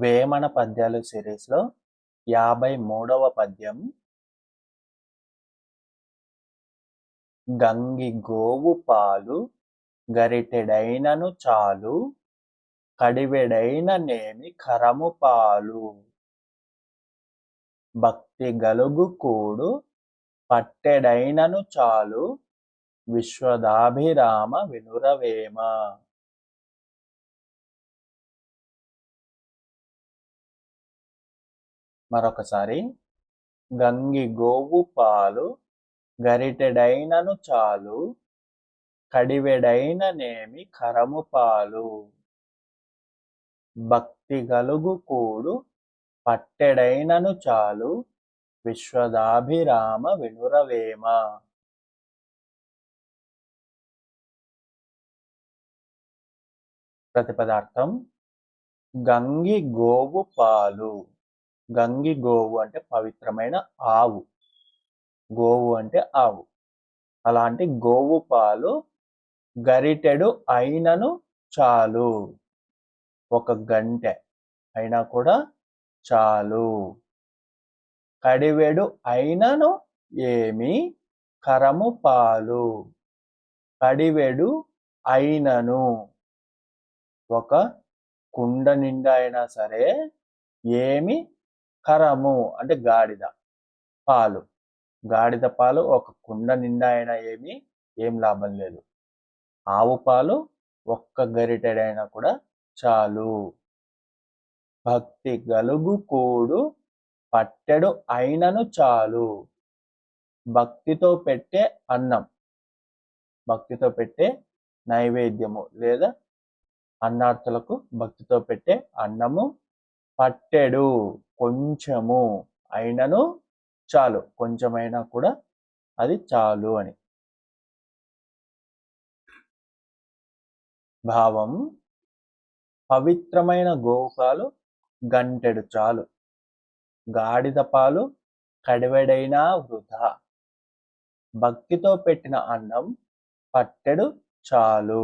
వేమన పద్యాలు సిరీస్లో 53వ పద్యం. గంగి గోవు పాలు గరిటెడైనను చాలు, కడివెడైన నేమి కరము పాలు. భక్తి గలుగు కూడు పట్టెడైనను చాలు, విశ్వదాభిరామ వినురవేమ. మరొకసారి. గంగి గోవు పాలు గరిటెడైనను చాలు, కడివెడైన నేమి కరము పాలు. భక్తి గలుగు కూడు పట్టెడైనను చాలు, విశ్వదాభిరామ వినురవేమ. ప్రతిపదార్థం. గంగి గోవు పాలు. గంగి గోవు అంటే పవిత్రమైన ఆవు, గోవు అంటే ఆవు. అలాంటి గోవు పాలు గరిటెడు అయినను చాలు, ఒక గంటె అయినా కూడా చాలు. కడివెడు అయినను ఏమి కరము పాలు. కడివెడు అయినను, ఒక కుండ నిండా అయినా సరే, ఏమి కరము అంటే గాడిద పాలు. గాడిద పాలు ఒక కుండ నిండా అయినా ఏం లాభం లేదు. ఆవు పాలు ఒక్క గరిటెడైనా కూడా చాలు. భక్తి గలుగు కూడు పట్టెడు అయినను చాలు. భక్తితో పెట్టే అన్నం, భక్తితో పెట్టే నైవేద్యము లేదా అన్నార్థులకు భక్తితో పెట్టే అన్నము పట్టెడు కొంచెము అయినను చాలు, కొంచెమైనా కూడా అది చాలు అని. భావం. పవిత్రమైన గోవు పాలు గంటెడు చాలు, గాడిద పాలు కడివెడైనా వృధా. భక్తితో పెట్టిన అన్నం పట్టెడు చాలు.